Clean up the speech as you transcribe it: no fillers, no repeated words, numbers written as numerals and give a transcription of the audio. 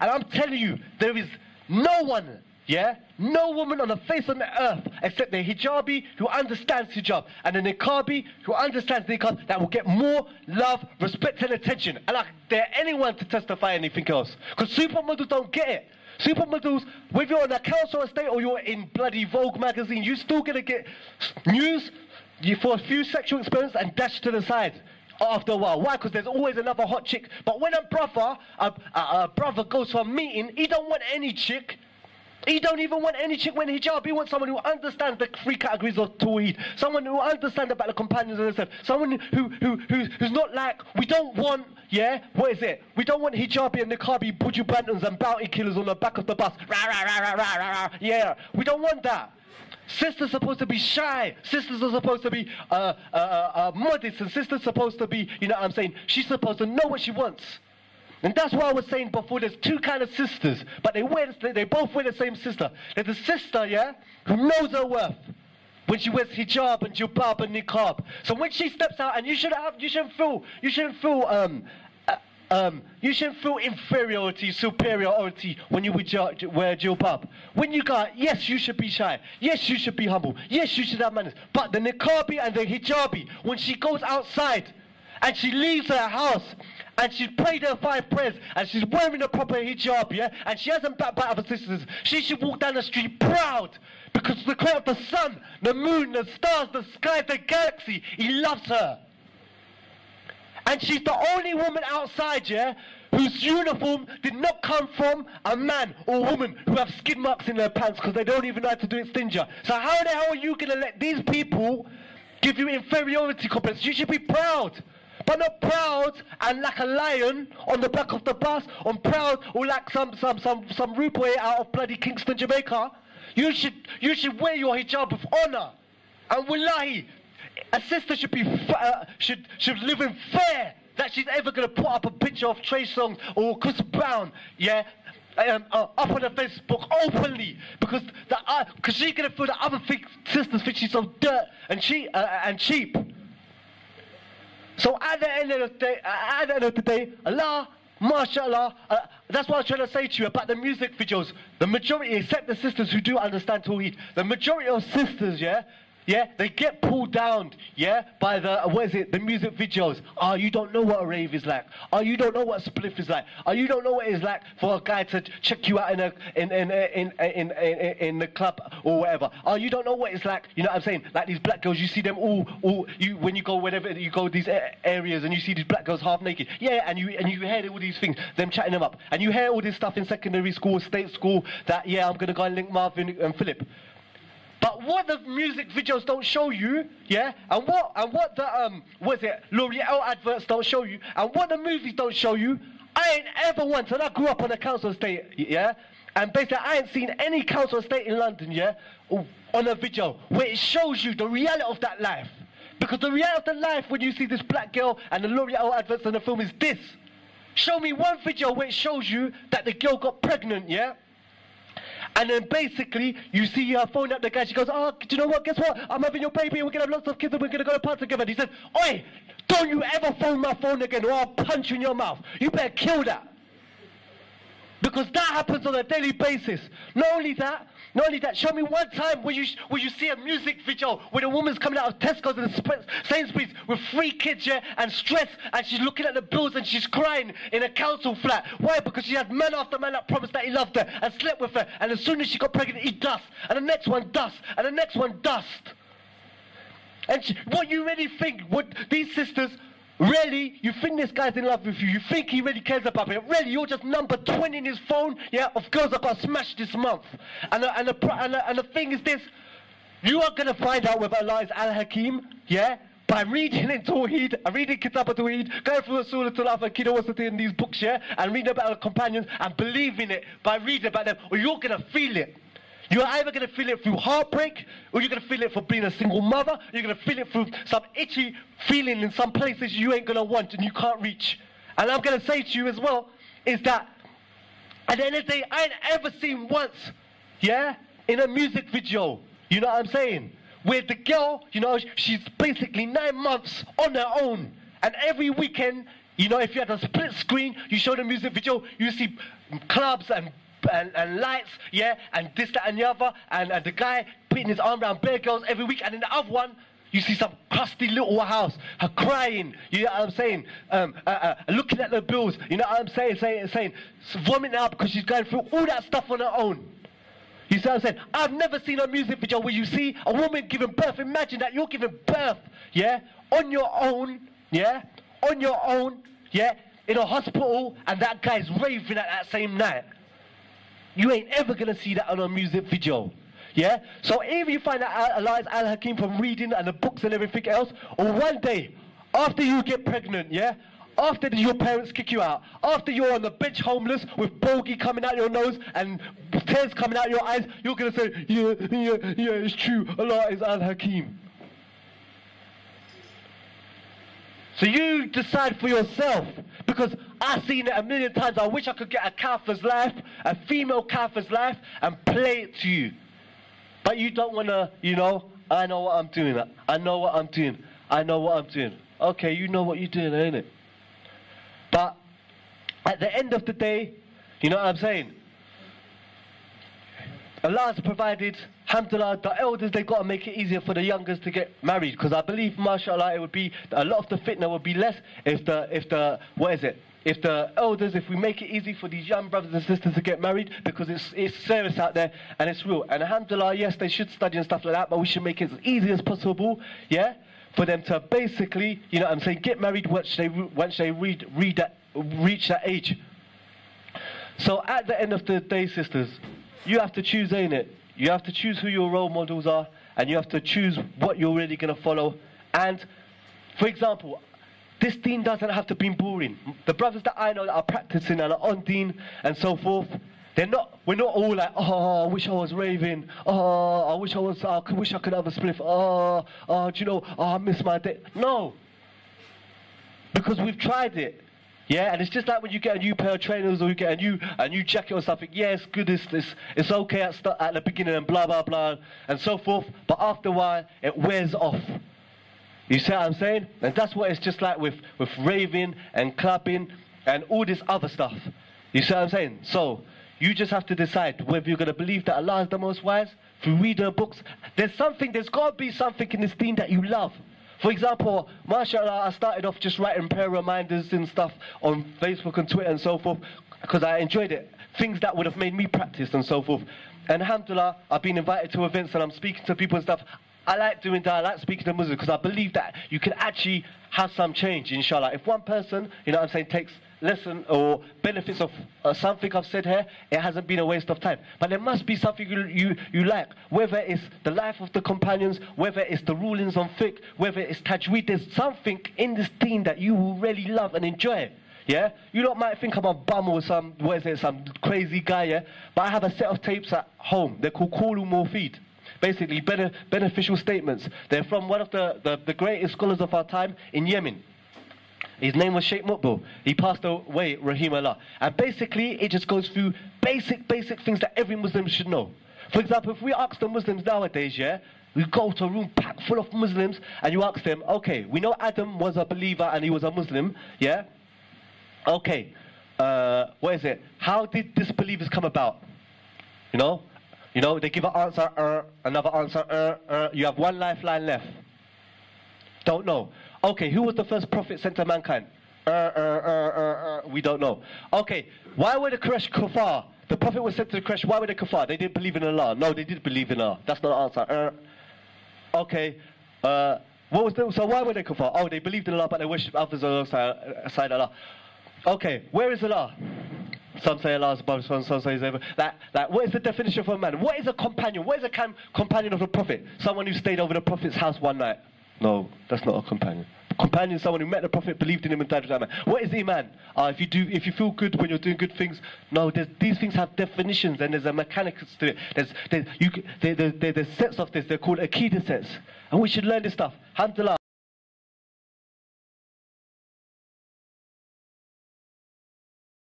And I'm telling you, there is no one, yeah, no woman on the face of the earth except the hijabi who understands hijab and the niqabi who understands niqab that will get more love, respect and attention. And I dare anyone to testify anything else. Because supermodels don't get it. Supermodels, whether you're on a council estate or you're in bloody Vogue magazine, you're still going to get news for a few sexual experiences and dash to the side after a while. Why? Because there's always another hot chick. But when a brother goes to a meeting, he don't want any chick. He don't even want any chick when hijab. He wants someone who understands the 3 categories of Tawheed. Someone who understands about the companions of themselves. Someone who's not like, we don't want, yeah, what is it? We don't want hijabi and niqabi, buju bantams and bounty killers on the back of the bus. Rah, rah, rah, rah, rah, rah, rah. Yeah, we don't want that. Sisters are supposed to be shy. Sisters are supposed to be modest. And sisters are supposed to be, you know what I'm saying? She's supposed to know what she wants. And that's why I was saying before, there's 2 kind of sisters, but they both wear the same sister. There's a sister, yeah, who knows her worth when she wears hijab and jilbab and niqab. So when she steps out, and you shouldn't feel inferiority, superiority when you wear jilbab. When you go, yes, you should be shy. Yes, you should be humble. Yes, you should have manners. But the niqabi and the hijabi, when she goes outside and she leaves her house, and she's prayed her 5 prayers, and she's wearing a proper hijab, yeah, and she hasn't backbite other sisters, she should walk down the street proud, because the creator of the sun, the moon, the stars, the sky, the galaxy, he loves her. And she's the only woman outside, yeah, whose uniform did not come from a man or woman who have skid marks in their pants because they don't even know how to do it stinger. So how the hell are you going to let these people give you inferiority complex? You should be proud. But not proud and like a lion on the back of the bus, or proud or like some rude boy out of bloody Kingston, Jamaica. You should wear your hijab with honor. And wallahi, a sister should be should live in fear that she's ever gonna put up a picture of Trey Songz or Chris Brown, yeah, up on her Facebook openly, because she's gonna feel that other sisters think she's so dirt and cheap. So at the end of the day, Allah, mashallah, that's what I'm trying to say to you about the music videos. The majority, except the sisters who do understand Tawheed, the majority of sisters, yeah, they get pulled down, yeah, by the music videos. Oh, you don't know what a rave is like. Oh, you don't know what a spliff is like. Oh, you don't know what it's like for a guy to check you out in the club or whatever. Oh, you don't know what it's like. You know what I'm saying? Like these black girls, you see them when you go whenever you go these areas and you see these black girls half naked. Yeah, and you hear all these things, them chatting them up, and you hear all this stuff in secondary school, state school, that yeah, I'm gonna go and link Marvin and Philip. But what the music videos don't show you, yeah, and what the L'Oreal adverts don't show you, and what the movies don't show you, I ain't ever once, and I grew up on a council estate, yeah, and basically I ain't seen any council estate in London, yeah, on a video where it shows you the reality of that life. Because the reality of the life when you see this black girl and the L'Oreal adverts in the film is this. Show me one video where it shows you that the girl got pregnant, yeah? And then basically, you see her phone up the guy, she goes, oh, do you know what, guess what? I'm having your baby, and we're going to have lots of kids, and we're going to go to party together. And he said, oi, don't you ever phone my phone again, or I'll punch you in your mouth. You better kill that. Because that happens on a daily basis. Not only that, show me one time where you see a music video where the woman's coming out of Tesco's and Sainsbury's with 3 kids, yeah, and stressed, and she's looking at the bills and she's crying in a council flat. Why? Because she had man after man that promised that he loved her and slept with her, and as soon as she got pregnant, he dust, and the next one dust, and the next one dust. And what you really think, what these sisters, really, you think this guy's in love with you, you think he really cares about it, really, you're just number 20 in his phone, yeah, of girls that got smashed this month. And the thing is this, you are going to find out whether Allah is Al-Hakim, yeah, by reading in Tawheed, reading Kitab al-Tawheed, going through the Surah Al-Alaf and Kida Wasati in these books, yeah, and reading about the companions and believing it by reading about them, or you're going to feel it. You're either going to feel it through heartbreak, or you're going to feel it for being a single mother, or you're going to feel it through some itchy feeling in some places you ain't going to want and you can't reach. And I'm going to say to you as well, is that at the end of the day, I ain't ever seen once, yeah, in a music video, you know what I'm saying, where the girl, you know, she's basically 9 months on her own, and every weekend, You know, if you had a split screen, you show the music video, you see clubs and lights, yeah, and this, that, and the other, and the guy putting his arm around bare girls every week, and in the other one, you see some crusty little house, her crying, you know what I'm saying, looking at the bills, you know what I'm saying, vomiting out because she's going through all that stuff on her own. You see what I'm saying? I've never seen a music video where you see a woman giving birth. Imagine that you're giving birth, yeah, on your own, yeah, on your own, yeah, in a hospital, and that guy's raving at that same night. You ain't ever gonna see that on a music video, yeah? So either you find out Elias Al-Hakim from reading and the books and everything else, or one day, after you get pregnant, yeah, after your parents kick you out, after you're on the bench homeless with bogey coming out your nose and tears coming out your eyes, you're gonna say, yeah, it's true, Allah is Al-Hakim. So you decide for yourself, because I've seen it a million times. I wish I could get a Kafir's life, a female Kafir's life, and play it to you. But you don't want to, you know, I know what I'm doing. I know what I'm doing. I know what I'm doing. Okay, you know what you're doing, ain't it? But at the end of the day, you know what I'm saying? Allah has provided, alhamdulillah, the elders, they've got to make it easier for the youngers to get married, because I believe, mashallah, it would be, a lot of the fitna would be less if the elders, if we make it easy for these young brothers and sisters to get married, because it's serious out there and it's real. And alhamdulillah, yes, they should study and stuff like that, but we should make it as easy as possible, yeah, for them to basically, you know what I'm saying, get married once they reach that age. So at the end of the day, sisters, you have to choose, ain't it? You have to choose who your role models are, and you have to choose what you're really going to follow. And, for example, this deen doesn't have to be boring. The brothers that I know that are practicing and are on deen and so forth, we're not all like, oh, I wish I was raving, oh, I wish I could have a spliff, do you know, I miss my day. No. Because we've tried it. Yeah, and it's just like when you get a new pair of trainers or you get a new jacket or something. Yeah, it's good, it's okay at the beginning and blah, blah, blah, and so forth. But after a while, it wears off. You see what I'm saying? And that's what it's just like with raving and clubbing and all this other stuff. You see what I'm saying? So, you just have to decide whether you're going to believe that Allah is the most wise through reading books. There's got to be something in this deen that you love. For example, mashallah, I started off just writing prayer reminders and stuff on Facebook and Twitter and so forth, because I enjoyed it. Things that would have made me practice and so forth. And alhamdulillah, I've been invited to events and I'm speaking to people and stuff. I like doing that, I like speaking to Muslims, because I believe that you can actually have some change, inshallah. If one person, you know what I'm saying, takes lesson or benefits of something I've said here, it hasn't been a waste of time. But there must be something you like, whether it's the life of the companions, whether it's the rulings on fiqh, whether it's tajweed. There's something in this deen that you will really love and enjoy. Yeah, you lot might think I'm a bum or some crazy guy, yeah, but I have a set of tapes at home. They're called Qulu Mufid. Basically beneficial statements. They're from one of the greatest scholars of our time in Yemen. His name was Sheikh Mutbul. He passed away, rahimahullah. And basically, it just goes through basic things that every Muslim should know. For example, if we ask the Muslims nowadays, yeah, we go to a room packed full of Muslims, and you ask them, okay, we know Adam was a believer and he was a Muslim, yeah? Okay, what is it? How did disbelievers come about? You know, they give an answer, another answer, you have one lifeline left. Don't know. Okay, who was the first prophet sent to mankind? We don't know. Okay, why were the Quraysh kuffar? The prophet was sent to the Quraysh, why were they kuffar? They didn't believe in Allah. No, they did believe in Allah. That's not the answer. Okay, so why were they kuffar? Oh, they believed in Allah, but they worshipped others alongside Allah. Okay, where is Allah? Some say Allah is above, some say he's over. Like, what is the definition of a man? What is a companion? What is a companion of a prophet? Someone who stayed over the prophet's house one night. No, that's not a companion. A companion is someone who met the prophet, believed in him, and died with that man. What is iman? If you feel good when you're doing good things. No, these things have definitions, and there's a mechanics to it. There's sets of this. They're called akida sets, and we should learn this stuff. Alhamdulillah,